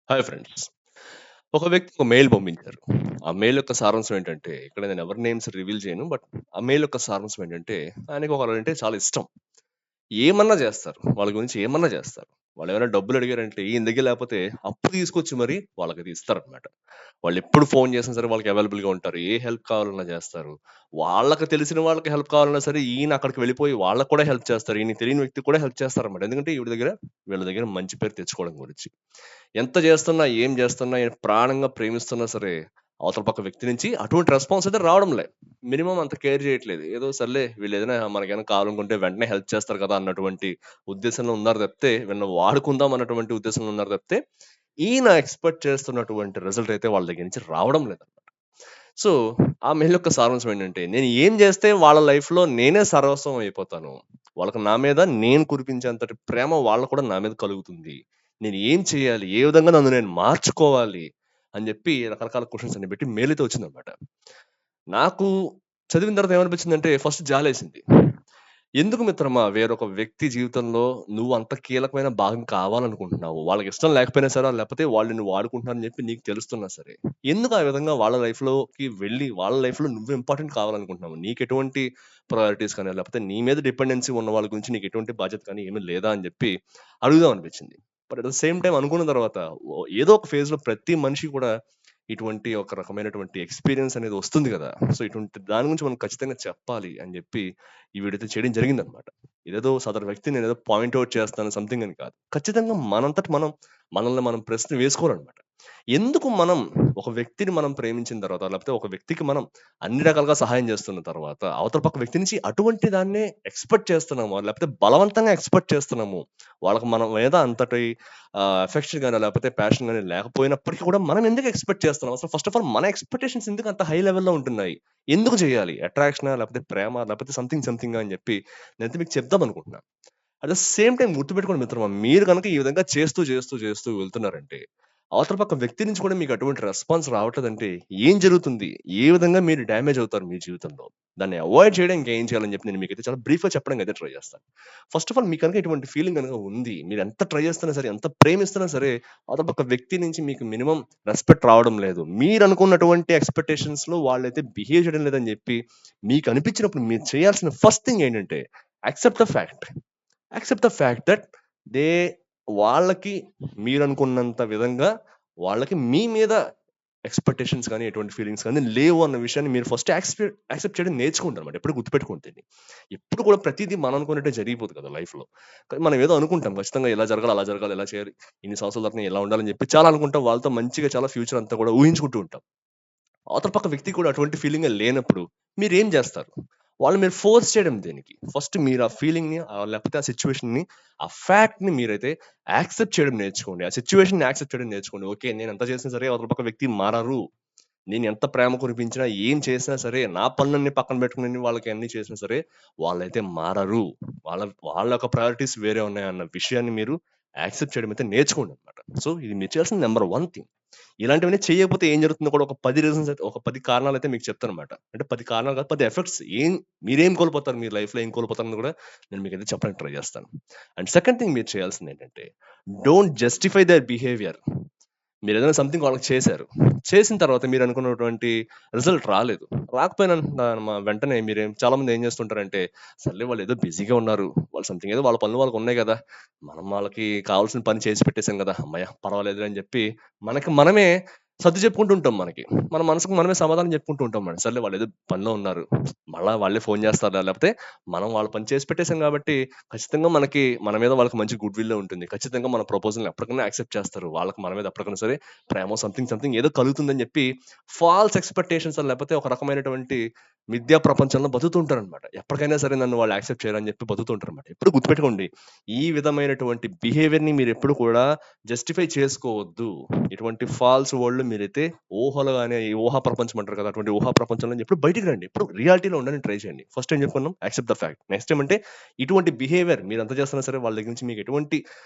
Hi friends. ఒక వ్యక్తి ఒక మెయిల్ పంపించారు. ఆ మెయిల్ యొక్క సారాంశం ఏంటంటే, ఇక్కడ నేను ఎవరి నేమ్స్ రివీల్ చేయను. బట్ ఆ మెయిల్ యొక్క సారాంశం ఏంటంటే, ఆయనకి ఒకళ్ళంటే చాలా ఇష్టం. ఏమన్నా జేస్తారు. వాళ్ళ గురించి ఏమన్నా జేస్తారు. వాళ్ళేమైనా డబ్బులు అడిగారంటే, ఈయన దగ్గర లేపోతే అప్పు తీసుకొచ్చి మరి వాళ్ళకది ఇస్తారనమాట. వాళ్ళెప్పుడు ఫోను చేసినా సరే వాళ్ళకి అవైలబుల్‌గా ఉంటారు. ఏ హెల్ప్ కావాలన్నా జేస్తారు. వాళ్ళకి తెలిసిన వాళ్ళకి హెల్ప్ కావాలన్నా సరే, ఈయన అక్కడికి వెళ్ళిపోయి వాళ్ళకి కూడా హెల్ప్ చేస్తారు. ఈయనకి తెలియని వ్యక్తికి కూడా హెల్ప్ చేస్తారనమాట. ఎందుకంటే వీళ్ళ దగ్గర మంచి పేరు తెచ్చుకోవడం గురించి. ఎంత జేస్తున్నా, ఏం జేస్తున్నా, ఈయన ప్రాణంగా ప్రేమిస్తున్నా సరే, అవతల పక్క వ్యక్తి నుంచి అటువంటి రెస్పాన్స్ అయితే రావడంలే. మినిమమ్ అంత కేర్ జేయట్లేదు. ఏదో సర్లే వీళ్ళేదైనా మనకేమైనా కావాలనుకుంటే వెంటనే హెల్ప్ చేస్తారు కదా! అన్నటువంటి ఉద్దేశంలో ఉన్నారు తప్పితే, వీళ్ళని వాడుకుందాం అన్నటువంటి ఉద్దేశంలో ఉన్నారు తప్పితే, ఈయన ఎక్స్‌పెక్ట్ చేస్తున్నటువంటి రిజల్ట్ అయితే వాళ్ళ దగ్గర నుంచి రావడం లేదనమాట. సో, ఆ మెయిల్ యొక్క సారాంశం ఏంటంటే, నేను ఏం జేస్తే వాళ్ళ లైఫ్‌లో నేనే సర్వస్వం అయిపోతాను. వాళ్ళకి నా మీద నేను కురిపించేంతటి ప్రేమ వాళ్ళకి కూడా నా మీద కలుగుతుంది. నేను ఏం చేయాలి? ఏ విధంగా నన్ను నేను మార్చుకోవాలి? అని జెప్పి రకరకాల క్వెషన్స్ అన్ని పెట్టి మెయిల్ అయితే వచ్చిందనమాట. నాకు చదివిన తర్వాత ఏమనిపించిందంటే ఫస్ట్ జాలేసింది. ఎందుకు మిత్రమా వేరొక వ్యక్తి జీవితంలో నువ్వు అంత కీలకమైన భాగం కావాలనుకుంటున్నావు? వాళ్ళకిష్టం లేకపోయినా సరే, లేకపోతే వాళ్ళు నిన్ను వాడుకుంటున్నారని చెప్పి నీకు తెలుస్తున్నా సరే, ఎందుకు ఆ విధంగా వాళ్ళ లైఫ్‌లోకి వెళ్ళి, వాళ్ళ లైఫ్‌లో నువ్వు ఇంపార్టెంట్ కావాలనుకుంటున్నావు? నీకెటువంటి ప్రయారిటీస్ కానీ, లేకపోతే నీ మీద డిపెండెన్సీ ఉన్న వాళ్ళ గురించి నీకు ఎటువంటి బాధ్యత కానీ ఏమీ లేదా అని చెప్పి అడుగుదాం అనిపించింది. But at the same time అనుకున్న తర్వాత ఏదో ఒక ఫేజ్‌లో ప్రతి మనిషి కూడా ఇటువంటి ఒక రకమైనటువంటి ఎక్స్‌పీరియన్స్ అనేది వస్తుంది గదా! సో, ఇటువంటి దాని గురించి మనం ఖచ్చితంగా చెప్పాలి అని జెప్పి ఈ వీడియో అయితే చేయడం జరిగిందనమాట. ఇదేదో సదరు వ్యక్తిని నేనేదో పాయింట్ ఔట్ చేస్తాను సంథింగ్ అని కాదు. ఖచ్చితంగా మనంతట మనం మనల్ని మనం ప్రశ్న వేసుకోవాలనమాట. ఎందుకు మనం ఒక వ్యక్తిని మనం ప్రేమించిన తర్వాత, లేకపోతే ఒక వ్యక్తికి మనం అన్ని రకాలుగా సహాయం చేస్తున్న తర్వాత, అవతల పక్క వ్యక్తి నుంచి అటువంటి దాన్నే ఎక్స్‌పెక్ట్ చేస్తున్నామా? లేకపోతే బలవంతంగా ఎక్స్‌పెక్ట్ చేస్తున్నాము. వాళ్ళకి మన మీద అంతటి ఎఫెక్షన్ గాని, లేకపోతే ప్యాషన్ గాని లేకపోయినప్పటికి కూడా మనం ఎందుకు ఎక్స్‌పెక్ట్ చేస్తున్నాం? అసలు ఫస్ట్ ఆఫ్ ఆల్ మన ఎక్స్‌పెక్టేషన్స్ ఎందుకు అంత హై లెవెల్‌లో ఉంటున్నాయి? ఎందుకు చేయాలి? అట్రాక్షనా? లేకపోతే ప్రేమ? లేకపోతే సంథింగ్ సంథింగా అని చెప్పి నేనైతే మీకు చెప్దామనుకుంటున్నా. అట్ ద సేమ్ టైమ్ గుర్తుపెట్టుకోండి మిత్రమా, మీరు గనక ఈ విధంగా చేస్తూ వెళ్తున్నారంటే, అవతల పక్క వ్యక్తి నుంచి కూడా మీకు అటువంటి రెస్పాన్స్ రావట్లేదంటే ఏం జరుగుతుంది? ఏ విధంగా మీరు డ్యామేజ్ అవుతారు మీ జీవితంలో? దాన్ని అవాయిడ్ చేయడానికి ఏం చేయాలని చెప్పి నేను మీకైతే చాలా బ్రీఫ్‌గా చెప్పడానికైతే ట్రై చేస్తాను. ఫస్ట్ ఆఫ్ ఆల్ మీకు గనుక ఇటువంటి ఫీలింగ్ గనుక ఉంది. మీరెంత ట్రై చేస్తున్నా సరే, ఎంత ప్రేమిస్తున్నా సరే, అవతల పక్క వ్యక్తి నుంచి మీకు మినిమమ్ రెస్పెక్ట్ రావడం లేదు. మీరనుకున్నటువంటి ఎక్స్‌పెక్టేషన్స్‌లో వాళ్ళైతే బిహేవ్ చేయడం లేదని చెప్పి మీకు అనిపించినప్పుడు మీరు చేయాల్సిన ఫస్ట్ థింగ్ ఏంటంటే accept the fact. Accept the fact that they వాళ్ళకి మీరనుకున్నంత విధంగా వాళ్ళకి మీ మీద ఎక్స్‌పెక్టేషన్స్ గాని, ఎటువంటి ఫీలింగ్స్ గాని లేవు అన్న విషయాన్ని మీరు ఫస్ట్ యాక్సెప్ట్ చేయడం నేర్చుకుంటారన్నమాట. ఎప్పుడు గుర్తుపెట్టుకోండి దీన్ని. ఎప్పుడు కూడా ప్రతీదీ మనం అనుకున్నట్టే జరిగిపోదు కదా లైఫ్‌లో. కానీ మనం ఏదో అనుకుంటాం. ఖచ్చితంగా ఇలా జరగాలి, అలా జరగాలి, ఇలా చేయాలి. ఇన్ని సంవత్సరాల తర్వాత నేను ఇలా ఉండాలని చెప్పి చాలా అనుకుంటాం. వాళ్ళతో మంచిగా చాలా ఫ్యూచర్ అంతా కూడా ఊహించుకుంటూ ఉంటాం. అవతల పక్క వ్యక్తి కూడా అటువంటి ఫీలింగే లేనప్పుడు మీరేం జేస్తారు? వాళ్ళని మీరు ఫోర్స్ చేయడం దేనికి? ఫస్ట్ మీరు ఆ ఫీలింగ్‌ని లేకపోతే ఆ సిట్యుయేషన్‌ని, ఆ ఫ్యాక్ట్‌ని మీరైతే యాక్సెప్ట్ చేయడం నేర్చుకోండి. ఆ సిట్యుయేషన్‌ని యాక్సెప్ట్ చేయడం నేర్చుకోండి. ఓకే. నేనెంత చేసినా సరే అవతల పక్క వ్యక్తి మారరు. నేనెంత ప్రేమ కురిపించినా, ఏం చేసినా సరే, నా పనులన్నీ పక్కన పెట్టుకొని వాళ్ళకి అన్నీ చేసినా సరే, వాళ్ళైతే మారరు. వాళ్ళ వాళ్ళ యొక్క ప్రయారిటీస్ వేరే ఉన్నాయన్న విషయాన్ని మీరు యాక్సెప్ట్ చేయడం అయితే నేర్చుకోండనమాట. సో, ఇది మీరు చేయాల్సిన నంబర్ 1 థింగ్. ఇలాంటివన్నీ చేయకపోతే ఏం జరుగుతుందో కూడా ఒక 10 రీజన్స్ అయితే ఒక 10 కారణాలైతే మీకు చెప్తానన్నమాట. అంటే 10 కారణాలు కాదు, 10 ఎఫెక్ట్స్ మీరేం కోల్పోతారు, మీ లైఫ్‌లో ఏం కోల్పోతారని కూడా నేను మీకైతే చెప్పడానికి ట్రై చేస్తాను. అండ్ సెకండ్ థింగ్ మీరు చేయాల్సిందేంటంటే, డోంట్ జస్టిఫై దేర్ బిహేవియర్. మీరేదైనా సంథింగ్ వాళ్ళకి చేశారు. చేసిన తర్వాత మీరనుకున్నటువంటి రిజల్ట్ రాలేదు. రాకపోయిన వెంటనే చాలామంది ఏం చేస్తుంటారంటే, సర్లే వాళ్ళేదో బిజీగా ఉన్నారు. వాళ్ళు సంథింగ్ ఏదో వాళ్ళ పనులు వాళ్ళకున్నాయి గదా! మనం వాళ్ళకి కావాల్సిన పని చేసి పెట్టేసాం గదా! హమ్మయ్య! పర్వాలేదులే అని జెప్పి మనకి మనమే సర్ది చెప్పుకుంటూ ఉంటాం మనకి. మన మనసుకు మనమే సమాధానం చెప్పుకుంటూ ఉంటాం మనం. సర్లే వాళ్ళేదో పనిలో ఉన్నారు. మళ్ళా వాళ్ళే ఫోను చేస్తారులే, లేపోతే మనం వాళ్ళ పని చేసి పెట్టేసాం గాబట్టి ఖచ్చితంగా మనకి మన మీద వాళ్ళకి మంచి గుడ్ విల్లే ఉంటుంది. ఖచ్చితంగా మన ప్రపోజల్‌ని ఎప్పటికైనా యాక్సెప్ట్ చేస్తారు. వాళ్ళకి మన మీద ఎప్పటికైనా సరే ప్రేమో సంథింగ్ ఏదో కలుగుతుందని జెప్పి ఫాల్స్ ఎక్స్‌పెక్టేషన్స్ లేపోతే ఒక రకమైనటువంటి మిథ్యా ప్రపంచంలో బతుకుతూ ఉంటారనమాట. ఎప్పటికైనా సరే నన్ను వాళ్ళు యాక్సెప్ట్ చేయరని జెప్పి బతుకుతూ ఉంటారనమాట. ఎప్పుడు గుర్తుపెట్టుకోండి. ఈ విధమైనటువంటి బిహేవియర్‌ని మీరెప్పుడు కూడా జస్టిఫై చేసుకోవద్దు. ఇటువంటి ఫాల్స్ వరల్డ్‌లో మీరైతే ఊహలు అనే ఈ ఊహా ప్రపంచం అంటారు కదా! అటువంటి ఊహా ప్రపంచంలో నుంచి ఎప్పుడు బయటికి రండి. ఎప్పుడు రియాలిటీలో ఉండడానికి ట్రై చేయండి. ఫస్ట్ ఏం చెప్పుకున్నాం? Accept the fact. నెక్స్ట్ ఏమంటే ఇటువంటి బిహేవియర్ మీరెంత చేస్తున్నా సరే వాళ్ళ దగ్గర నుంచి మీకు ఎటువంటి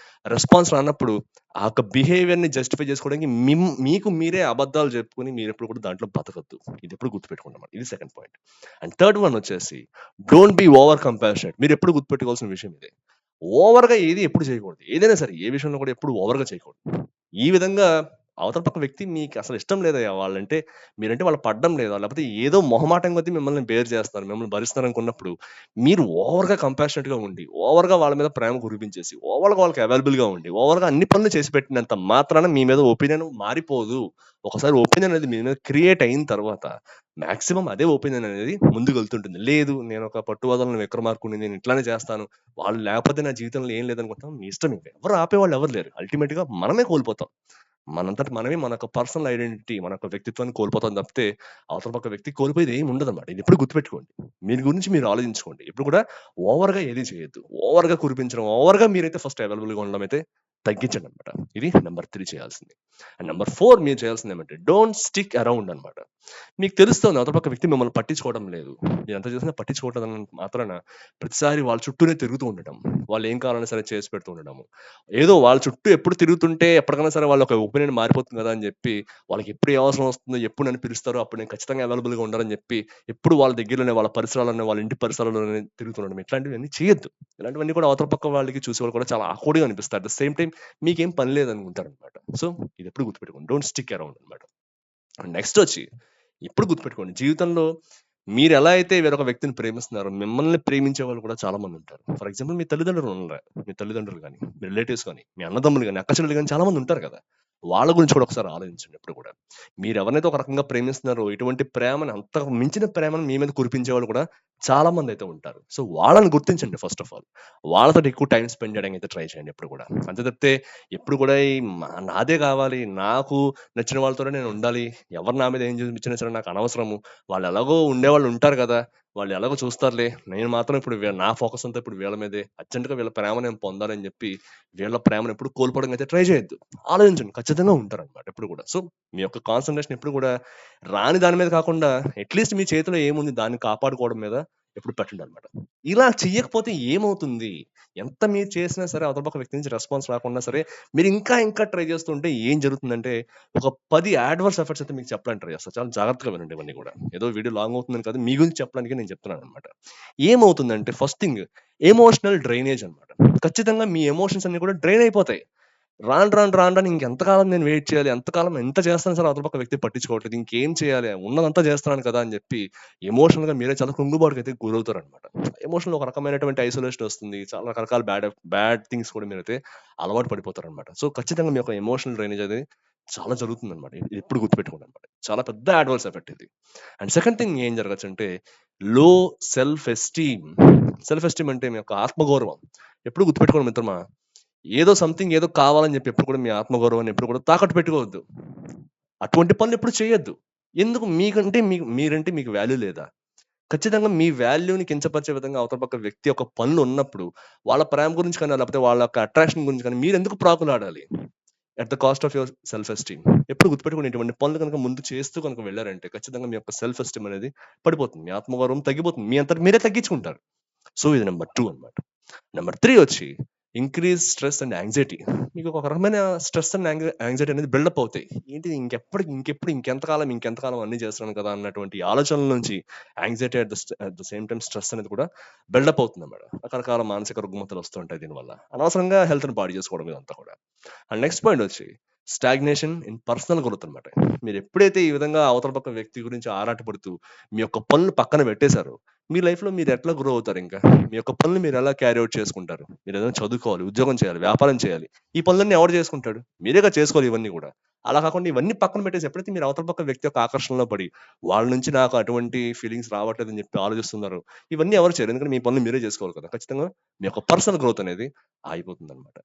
రెస్పాన్స్ రానప్పుడు ఆ యొక్క బిహేవియర్‌ని జస్టిఫై చేసుకోవడానికి మీకు మీరే అబద్ధాలు చెప్పుకొని మీరెప్పుడు కూడా దాంట్లో బతకద్దు. ఇదెప్పుడు గుర్తుపెట్టుకోండన్నమాట. ఇది second point. And third one వచ్చేసి డోంట్ బి ఓవర్ కంపాషనేట్. మీరెప్పుడు గుర్తుపెట్టుకోవాల్సిన విషయం ఇదే. ఓవర్‌గా ఏది ఎప్పుడు చేయకూడదు. ఏదైనా సరే ఏ విషయంలో కూడా ఎప్పుడు ఓవర్‌గా చేయకూడదు. ఈ విధంగా అవతల పక్క వ్యక్తి మీకసలు ఇష్టం లేదయ్యా వాళ్ళంటే, మీరంటే వాళ్ళకి పడడం లేదా, లేపోతే ఏదో మొహమాటం కొద్దీ మిమ్మల్ని బేర్ చేస్తున్నారు, మిమ్మల్ని భరిస్తున్నారనుకున్నప్పుడు, మీరు ఓవర్‌గా కంపాషనేట్‌గా ఉండి, ఓవర్‌గా వాళ్ళ మీద ప్రేమ కురిపించేసి, ఓవర్‌గా వాళ్ళకి అవైలబుల్‌గా ఉండి, ఓవర్‌గా అన్ని పనులు చేసి పెట్టినంత మాత్రాన మీ మీద ఒపీనియన్ మారిపోదు. ఒకసారి ఒపీనియన్ అనేది మీ మీద క్రియేట్ అయిన తర్వాత, మాక్సిమం అదే ఒపీనియన్ అనేది ముందుకెళ్తుంటుంది. లేదు నేనొక పట్టు వదలని విక్రమార్కుడిని, నేను ఇట్లానే చేస్తాను, వాళ్ళు లేకపోతే నా జీవితంలో ఏం లేదనుకుంటాం, మీ ఇష్టం ఇంక. ఎవరు ఆపేవాళ్ళు ఎవరు లేరు. అల్టిమేట్‌గా మనమే కోల్పోతాం. మనంతట మనమే మన యొక్క పర్సనల్ ఐడెంటిటీ, మన యొక్క వ్యక్తిత్వాన్ని కోల్పోతాం తప్పితే, అవతల పక్క వ్యక్తి కోల్పోయేది ఏమి ఉండదన్నమాట. ఇది ఎప్పుడు గుర్తుపెట్టుకోండి. మీ గురించి మీరు ఆలోచించుకోండి. ఎప్పుడు కూడా ఓవర్‌గా ఏది చేయొద్దు. ఓవర్‌గా కురిపించడం, ఓవర్‌గా మీరైతే ఫస్ట్ అవైలబుల్‌గా ఉండడం అయితే తగ్గించండన్నమాట. ఇది నంబర్ 3 చేయాల్సింది. అండ్ నంబర్ 4 మీరు చేయాల్సిందేమంటే డోంట్ స్టిక్ అరౌండ్ అన్నమాట. మీకు తెలుస్తోంది అవతల పక్క వ్యక్తి మిమ్మల్ని పట్టించుకోవడం లేదు. మీరెంత చేసినా పట్టించుకోవట్లేదన్నంత మాత్రాన ప్రతిసారి వాళ్ళ చుట్టూనే తిరుగుతూ ఉండటం. వాళ్ళు ఏం కావాలన్నా సరే చేసి పెడుతూ ఉండడము. ఏదో వాళ్ళ చుట్టూ ఎప్పుడు తిరుగుతుంటే ఎప్పటికైనా సరే వాళ్ళ ఒక ఒపీనియన్ మారిపోతుంది కదా అని జెప్పి, వాళ్ళకి ఎప్పుడు ఏ అవసరం వస్తుందో, ఎప్పుడు నన్ను పిలుస్తారో అప్పుడు నేను ఖచ్చితంగా అవైలబుల్‌గా ఉండాలని జెప్పి, ఎప్పుడు వాళ్ళ దగ్గరలోనే, వాళ్ళ పరిసరాల్లోనే, వాళ్ళ ఇంటి పరిసరాల్లోనే తిరుగుతుండడం. ఇట్లాంటివన్నీ చేయొద్దు. ఇలాంటివన్నీ కూడా అవతల పక్క వాళ్ళకి చూసేవాళ్ళు కూడా చాలా ఆక్వర్డ్‌గా అనిపిస్తాయి. అట్ ద సేమ్ టైమ్ మీకేం పని లేదనుకుంటారనమాట. సో, ఇదెప్పుడు గుర్తుపెట్టుకోండి. డోంట్ స్టిక్ అరౌండ్ అనమాట. నెక్స్టొచ్చి ఇప్పుడు గుర్తుపెట్టుకోండి. జీవితంలో మీరెలా అయితే వేరొక వ్యక్తిని ప్రేమిస్తున్నారో, మిమ్మల్ని ప్రేమించే వాళ్ళు కూడా చాలా మందుంటారు. ఫర్ ఎగ్జాంపుల్ మీ తల్లిదండ్రులు ఉన్నారు. మీ తల్లిదండ్రులు గాని, మీ రిలేటివ్స్ గాని, మీ అన్నదమ్ములు గాని, అక్క చెల్లెలు గాని చాలా మందుంటారు కదా! వాళ్ళ గురించి కూడా ఒకసారి ఆలోచించండి ఎప్పుడు కూడా. మీరెవరినైతే ఒక రకంగా ప్రేమిస్తున్నారో, ఇటువంటి ప్రేమని అంతకు మించిన ప్రేమను మీ మీద కురిపించేవాళ్ళు కూడా చాలా మందైతే ఉంటారు. సో, వాళ్ళని గుర్తించండి ఫస్ట్ ఆఫ్ ఆల్. వాళ్ళతోటి ఎక్కువ టైమ్ స్పెండ్ చేయడానికైతే ట్రై చేయండి ఎప్పుడు కూడా. అంతే తప్పితే ఎప్పుడు కూడా ఈ నాదే కావాలి, నాకు నచ్చిన వాళ్ళతోనే నేనుండాలి. ఎవరు నా మీద ఏం చూపించినా సరే నాకనవసరము. వాళ్ళెలాగో ఉండేవాళ్ళు ఉంటారు గదా! వాళ్ళు ఎలాగో చూస్తారులే. నేను మాత్రం ఇప్పుడు నా ఫోకస్ అంతా ఇప్పుడు వీళ్ళ మీదే. అర్జెంట్‌గా వీళ్ళ ప్రేమ నేను పొందాలని జెప్పి, వీళ్ళ ప్రేమను ఎప్పుడు కోల్పోవడానికైతే ట్రై చేయొద్దు. ఆలోచించండి. ఖచ్చితంగా ఉంటారనమాట ఎప్పుడు గూడా. సో, మీ యొక్క కాన్సంట్రేషన్ ఎప్పుడు గూడా రాని దాని మీద కాకుండా, అట్‌లీస్ట్ మీ చేతిలో ఏముంది దాన్ని కాపాడుకోవడం మీద ఎప్పుడు పెట్టండనమాట. ఇలా చెయ్యకపోతే ఏమవుతుంది? ఎంత మీరు చేసినా సరే అవతల పక్క వ్యక్తి నుంచి రెస్పాన్స్ రాకున్నా సరే, మీరు ఇంకా ఇంకా ట్రై చేస్తుంటే ఏం జరుగుతుందంటే ఒక 10 అడ్వర్స్ ఎఫెక్ట్స్ అయితే మీకు చెప్పడానికి ట్రై చేస్తా. చాలా జాగ్రత్తగా వినండి ఇవన్నీ గూడా. ఏదో వీడియో లాంగ్ అవుతుందని కాదు. మీ గురించి చెప్పడానికే నేను చెప్తున్నాననమాట. ఏమవుతుందంటే ఫస్ట్ థింగ్ ఎమోషనల్ డ్రైనేజ్ అనమాట. ఖచ్చితంగా మీ ఎమోషన్స్ అన్నీ కూడా డ్రైన్ అయిపోతాయి. రాను ఇంకెంతకాలం నేను వెయిట్ చేయాలి? ఎంతకాలం ఎంత చేస్తాను సరే అవతల పక్క వ్యక్తి పట్టించుకోవట్లేదు. ఇంకేం చేయాలి? ఉన్నదంతా చేస్తున్నాను కదా! అని జెప్పి ఎమోషనల్‌గా మీరే చాలా కుంగుబాటుకైతే గురవుతారనమాట. ఎమోషనల్‌లో ఒక రకమైనటువంటి ఐసోలేషన్ ఒస్తుంది. చాలా రకరకాల బ్యాడ్ థింగ్స్ కూడా మీరైతే అలవాటు పడిపోతారనమాట. సో, ఖచ్చితంగా మీ యొక్క ఎమోషనల్ డ్రైనేజ్ అనేది చాలా జరుగుతుందనమాట. ఇది ఎప్పుడు గుర్తుపెట్టుకోండనమాట. చాలా పెద్ద అడ్వర్స్ ఎఫెక్ట్ ఇది. అండ్ సెకండ్ థింగ్ ఏం జరగొచ్చంటే లో సెల్ఫ్ ఎస్టీమ్. సెల్ఫ్ ఎస్టీమ్ అంటే మీ యొక్క ఆత్మగౌరవం. ఎప్పుడు గుర్తుపెట్టుకోండి మిత్రమా. ఏదో సంథింగ్ ఏదో కావాలని జెప్పి ఎప్పుడు కూడా మీ ఆత్మగౌరవాన్ని ఎప్పుడు కూడా తాకట్టు పెట్టుకోవద్దు. అటువంటి పనులెప్పుడు చేయొద్దు. ఎందుకు మీరంటే మీకు వాల్యూ లేదా? ఖచ్చితంగా మీ వాల్యూని కించపరిచే విధంగా అవతల పక్క వ్యక్తి యొక్క పనులున్నప్పుడు, వాళ్ళ ప్రేమ గురించి కానీ, లేకపోతే వాళ్ళ యొక్క అట్రాక్షన్ గురించి కానీ మీరెందుకు ప్రాకులాడాలి? At the cost of your self esteem. ఎప్పుడు గుర్తుపెట్టుకోండి ఇటువంటి పనులు గనుక ముందు చేస్తూ గనుక వెళ్లారంటే ఖచ్చితంగా మీ యొక్క సెల్ఫ్ ఎస్టీమ్ అనేది పడిపోతుంది. మీ ఆత్మగౌరవం తగ్గిపోతుంది. మీ అంతట మీరే తగ్గించుకుంటారు. సో, ఇది నంబర్ 2 అన్నమాట. నంబర్ 3 వచ్చి ఇంక్రీజ్ స్ట్రెస్ అండ్ యాంక్సైటీ. మీకు ఒక రకమైన స్ట్రెస్ అండ్ యాంక్సైటీ అనేది బిల్డప్ అవుతాయి. ఏంటి ఇంకెంతకాలం అన్నీ చేస్తున్నాను కదా! అన్నటువంటి ఆలోచనల నుంచి anxiety at the same time stress అనేది కూడా బిల్డప్ అవుతుందన్నమాట. రకరకాల మానసిక రుగ్మతలు వస్తూ ఉంటాయి దీనివల్ల. అనవసరంగా హెల్త్‌ని పాడు చేసుకోవడం ఇదంతా కూడా. అండ్ నెక్స్ట్ పాయింట్ వచ్చి స్టాగ్నేషన్ ఇన్ పర్సనల్ గ్రోత్ అన్నమాట. మీరెప్పుడైతే ఈ విధంగా అవతల పక్క వ్యక్తి గురించి ఆరాటపడుతూ, మీ యొక్క పనులు పక్కన పెట్టేసారో, మీ లైఫ్‌లో మీరెట్లా గ్రో అవుతారింకా? మీ యొక్క పనులు మీరెలా క్యారీ ఔట్ చేసుకుంటారు? మీరేదైనా చదువుకోవాలి, ఉద్యోగం చేయాలి, వ్యాపారం చేయాలి. ఈ పనులన్నీ ఎవడు చేసుకుంటాడు? మీరేగా చేసుకోవాలి ఇవన్నీ గూడా. అలా కాకుండా ఇవన్నీ పక్కన పెట్టేసి ఎప్పుడైతే మీరు అవతల పక్క వ్యక్తి యొక్క ఆకర్షణలో పడి, వాళ్ళ నుంచి నాకు అటువంటి ఫీలింగ్స్ రావట్లేదని చెప్పి ఆలోచిస్తున్నారో, ఇవన్నీ ఎవరు చేయరు. ఎందుకంటే మీ పనులు మీరే చేసుకోవాలి కదా! ఖచ్చితంగా మీ యొక్క పర్సనల్ గ్రోత్ అనేది ఆగిపోతుందన్నమాట.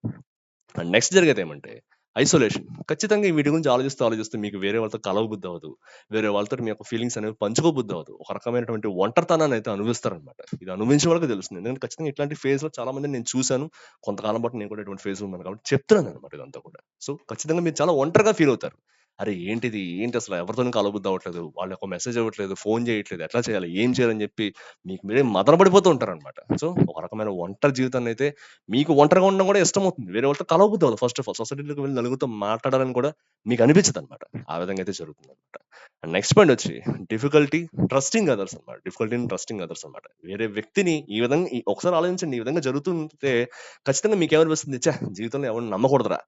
అండ్ నెక్స్ట్ జరిగేదేమంటే ఐసోలేషన్. ఖచ్చితంగా వీటి గురించి ఆలోచిస్తూ మీకు వేరే వాళ్ళతో కలవబుద్దవ్వదు. వేరే వాళ్ళతోటి మీ యొక్క ఫీలింగ్స్ అనేవి పంచుకోబుద్దవ్వదు. ఒక రకమైనటువంటి ఒంటరితనాన్నయితే అనుభవిస్తారనమాట. ఇది అనుభవించిన వాళ్ళకే తెలుస్తుంది. ఎందుకంటే ఖచ్చితంగా ఇట్లాంటి ఫేజ్‌లో చాలా మందిని నేను చూసాను. కొంతకాలం పాటు నేను కూడా ఇటువంటి ఫేజ్‌లో ఉన్నాను కాబట్టి చెప్తున్నాననమాట ఇదంతా కూడా. సో, ఖచ్చితంగా మీరు చాలా ఒంటరిగా ఫీల్ అవుతారు. అరే! ఏంటిది? ఏంటసల ఎవరితోని కలవబుద్దవ్వట్లేదు. వాళ్ళు ఒక మెసేజ్ ఇవ్వట్లేదు. ఫోను చేయట్లేదు. ఎట్లా చేయాలి? ఏం చేయాలని చెప్పి మీకు మీరే మదనపడిపోతూ ఉంటారనమాట. సో, ఒక రకమైన ఒంటరి జీవితాన్నయితే మీకు ఒంటరిగా ఉండడం కూడా ఇష్టమవుతుంది. వేరే వాళ్ళతో కలవబుద్దవ్వదు ఫస్ట్ ఆఫ్ ఆల్. సొసైటీలోకి వెళ్లి నలుగురితో మాట్లాడాలని కూడా మీకు అనిపించదనమాట. ఆ విధంగా అయితే జరుగుతుందనమాట. అండ్ నెక్స్ట్ పాయింట్ వచ్చి డిఫికల్టీ ట్రస్టింగ్ అదర్స్ అన్నమాట. డిఫికల్టీ ఇన్ ట్రస్టింగ్ అదర్స్ అన్నమాట. వేరే వ్యక్తిని ఈ విధంగా ఒకసారి ఆలోచించండి. ఈ విధంగా జరుగుతుంటే ఖచ్చితంగా మీకేమనిపిస్తుంది? జీవితంలో ఎవరిని నమ్మకూడదురా!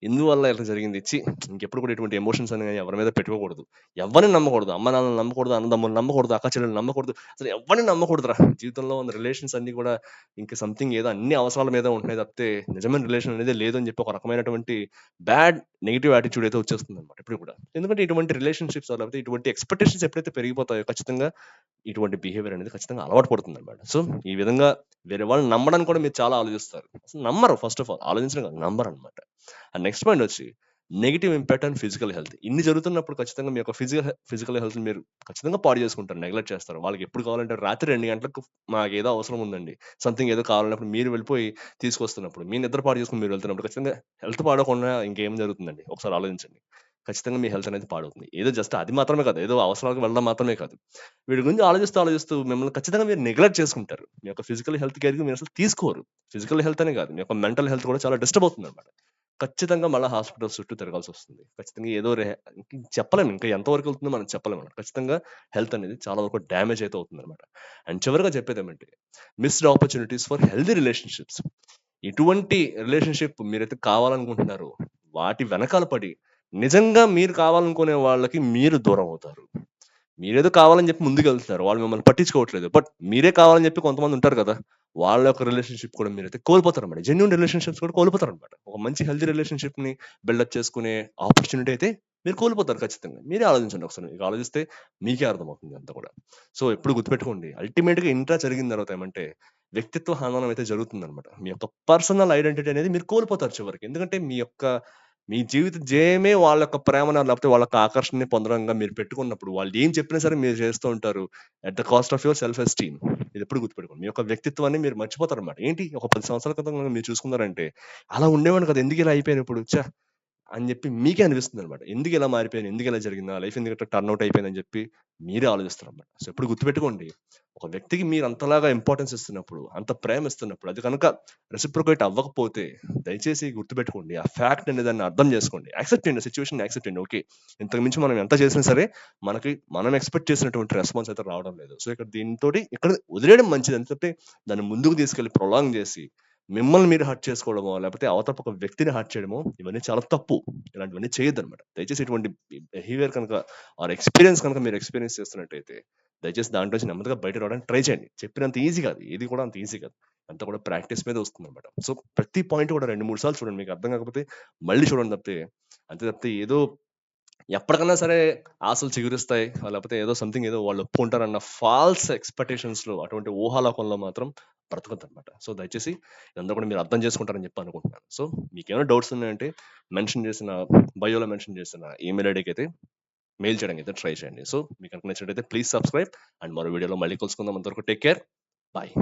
ఎందువల్ల ఇట్లా జరిగింది? ఇంకెప్పుడు కూడా ఇటువంటి ఎమోషన్స్ అనేవి ఎవరి మీద పెట్టుకోకూడదు. ఎవ్వరిని నమ్మకూడదు. అమ్మ నాన్నలని నమ్మకూడదు, అన్నదమ్ముల్ని నమ్మకూడదు, అక్క చెల్లెల్ని నమ్మకూడదు. అసలు ఎవ్వరిని నమ్మకూడదురా! జీవితంలో ఉన్న రిలేషన్స్ అన్నీ కూడా ఇంక సంథింగ్ ఏదో అన్ని అవసరాల మీదే ఉంటున్నాయి తప్పితే, నిజమైన రిలేషన్ అనేది లేదు అని చెప్పి ఒక రకమైనటువంటి బ్యాడ్ నెగెటివ్ యాటిట్యూడ్ అయితే వచ్చేస్తుందన్నమాట ఎప్పుడు కూడా. ఎందుకంటే ఇటువంటి రిలేషన్‌షిప్స్ లేకపోతే ఇటువంటి ఎక్స్‌పెక్టేషన్స్ ఎప్పుడైతే పెరిగిపోతాయో ఖచ్చితంగా ఇటువంటి బిహేవియర్ అనేది ఖచ్చితంగా అలవాటు పడుతుందన్నమాట. సో, ఈ విధంగా వేరే వాళ్ళని నమ్మడానికి కూడా మీరు చాలా ఆలోచిస్తారు. అసలు నమ్మరు ఫస్ట్ ఆఫ్ ఆల్. ఆలోచించడం కాదు, నమ్మరన్నమాట. అండ్ నెక్స్ట్ పాయింట్ వచ్చి negative impact on physical health. ఇన్ని జరుగుతున్నప్పుడు ఖచ్చితంగా మీ యొక్క ఫిజికల్ హెల్త్‌ని మీరు ఖచ్చితంగా పాడు చేసుకుంటారు. నెగ్లెక్ట్ చేస్తారు. వాళ్ళకి ఎప్పుడు కావాలంటే రాత్రి 2 గంటలకు మాకేదో అవసరం ఉందండి. సంథింగ్ ఏదో కావాలన్నప్పుడు మీరు వెళ్ళిపోయి తీసుకొస్తున్నప్పుడు, మీ నిద్ర పాడు చేసుకొని మీరు వెళ్తున్నప్పుడు ఖచ్చితంగా హెల్త్ పాడవకుండా ఇంకేం జరుగుతుందండి? ఒకసారి ఆలోచించండి. ఖచ్చితంగా మీ హెల్త్ అనేది పాడవుతుంది. ఏదో జస్ట్ అది మాత్రమే కాదు. ఏదో అవసరాలకు వెళ్ళడం మాత్రమే కాదు. వీటి గురించి ఆలోచిస్తూ మిమ్మల్ని ఖచ్చితంగా మీరు నెగ్లెక్ట్ చేసుకుంటారు. మీ యొక్క ఫిజికల్ హెల్త్ కేర్‌కి మీరసలు తీసుకోరు. ఫిజికల్ హెల్త్ అనే కాదు. మీ యొక్క మెంటల్ హెల్త్ కూడా చాలా డిస్టర్బ్ అవుతుందన్నమాట. ఖచ్చితంగా మళ్ళా హాస్పిటల్స్ చుట్టూ తిరగాల్సొస్తుంది. ఖచ్చితంగా ఏదో చెప్పలేము. ఇంకా ఎంత వరకు వెళ్తుందో మనం చెప్పలేమన్నమాట. ఖచ్చితంగా హెల్త్ అనేది చాలా వరకు డ్యామేజ్ అయితే అవుతుందన్నమాట. అండ్ చివరగా చెప్పేదేమంటే missed opportunities for healthy relationships. ఎటువంటి రిలేషన్‌షిప్ మీరైతే కావాలనుకుంటున్నారో వాటి వెనకాల పడి నిజంగా మీరు కావాలనుకునే వాళ్ళకి మీరు దూరం అవుతారు. మీరేదో కావాలని చెప్పి ముందుకెళ్తున్నారు. వాళ్ళు మిమ్మల్ని పట్టించుకోవట్లేదు. బట్ మీరే కావాలని చెప్పి కొంతమంది ఉంటారు కదా! వాళ్ళ యొక్క రిలేషన్‌షిప్ కూడా మీరైతే కోల్పోతారన్నమాట. జెన్యూన్ రిలేషన్‌షిప్స్ కూడా కోల్పోతారన్నమాట. ఒక మంచి హెల్తీ రిలేషన్‌షిప్‌ని బిల్డప్ చేసుకునే ఆపర్చునిటీ అయితే మీరు కోల్పోతారు ఖచ్చితంగా. మీరే ఆలోచించండి ఒకసారి. మీకు ఆలోచిస్తే మీకే అర్థమవుతుంది అంతా కూడా. సో, ఎప్పుడు గుర్తుపెట్టుకోండి. అల్టిమేట్‌గా ఇంత జరిగిన తర్వాత ఏమంటే వ్యక్తిత్వ హననం అయితే జరుగుతుందన్నమాట. మీ యొక్క పర్సనల్ ఐడెంటిటీ అనేది మీరు కోల్పోతారు చివరికి. ఎందుకంటే మీ జీవిత ధ్యేయమే వాళ్ళ యొక్క ప్రేమను లేకపోతే వాళ్ళ యొక్క ఆకర్షణని పొందడంగా మీరు పెట్టుకున్నప్పుడు, వాళ్ళు ఏం చెప్పినా సరే మీరు చేస్తూ ఉంటారు. At the cost of your self esteem. ఇదెప్పుడు గుర్తుపెట్టుకోండి. మీ యొక్క వ్యక్తిత్వాన్ని మీరు మర్చిపోతారన్నమాట. ఏంటి ఒక 10 సంవత్సరాల క్రితం గనుక మీరు చూసుకున్నారంటే, అలా ఉండేవాడిని కదా! ఎందుకిలా అయిపోయానిప్పుడు? అని జెప్పి మీకే అనిపిస్తుందనమాట. ఎందుకిలా మారిపోయాను? ఎందుకిలా జరిగింది? నా లైఫ్ ఎందుకు ఇట్లా టర్న్ ఔట్ అయిపోయిందని జెప్పి మీరే ఆలోచిస్తారనమాట. సో, ఎప్పుడు గుర్తుపెట్టుకోండి. ఒక వ్యక్తికి మీరు అంతలాగా ఇంపార్టెన్స్ ఇస్తున్నప్పుడు, అంత ప్రేమ ఇస్తున్నప్పుడు, అది కనుక రెసిప్రొకేట్ అవ్వకపోతే దయచేసి గుర్తుపెట్టుకోండి. ఆ ఫ్యాక్ట్ అనే దాన్ని అర్థం జేసుకోండి. యాక్సెప్ట్ చేయండి. సిట్యుయేషన్‌ని యాక్సెప్ట్ చేయండి. ఓకే. ఇంతకు మించి మనం ఎంత చేసినా సరే, మనం ఎక్స్‌పెక్ట్ చేసినటువంటి రెస్పాన్స్ అయితే రావడం లేదు. సో, ఇక్కడ వదిలేయడం మంచిది. ఎందుకంటే దాన్ని ముందుకు తీసుకెళ్ళి ప్రొలాంగ్ జేసి మిమ్మల్ని మీరు హర్ట్ చేసుకోవడమో, లేపోతే అవతల ఒక వ్యక్తిని హర్ట్ చేయడమో ఇవన్నీ చాలా తప్పు. ఇలాంటివన్నీ చేయొద్దనమాట. దయచేసి ఇటువంటి బిహేవియర్ కనుక ఎక్స్‌పీరియన్స్ కనుక మీరు ఎక్స్‌పీరియన్స్ చేస్తున్నట్టయితే, దయచేసి దాంట్లో నుంచి నెమ్మదిగా బయట రావడానికి ట్రై చేయండి. చెప్పినంత ఈజీ కాదు. ఏది కూడా అంత ఈజీ కాదు. అంతా కూడా ప్రాక్టీస్ మీదే వస్తుందనమాట. సో, ప్రతి పాయింట్ కూడా 2, 3 సార్లు చూడండి. మీకు అర్థం కాకపోతే మళ్ళీ చూడండి తప్పితే, అంతే తప్పితే ఏదో ఎప్పటికన్నా సరే ఆశలు చిగురిస్తాయి. లేపోతే ఏదో సంథింగ్ ఏదో వాళ్ళు ఒప్పుకుంటారన్న ఫాల్స్ ఎక్స్‌పెక్టేషన్స్‌లో అటువంటి ఊహాలోకంలో మాత్రం బ్రతకొద్దనమాట. సో, దయచేసి ఇదంతా కూడా మీరు అర్థం చేసుకుంటారని చెప్పి అనుకుంటున్నాను. సో, మీకేమైనా డౌట్స్ ఉన్నాయంటే బయోలో మెన్షన్ చేసిన ఈమెయిల్ ఐడీకైతే మెయిల్ చేయడానికైతే ట్రై చేయండి. సో, మీకు గనుక నచ్చినట్టయితే ప్లీజ్ సబ్‌స్క్రైబ్ అండ్ మరో వీడియోలో మళ్ళీ కలుసుకుందాం. అంతవరకు టేక్ కేర్. బాయ్.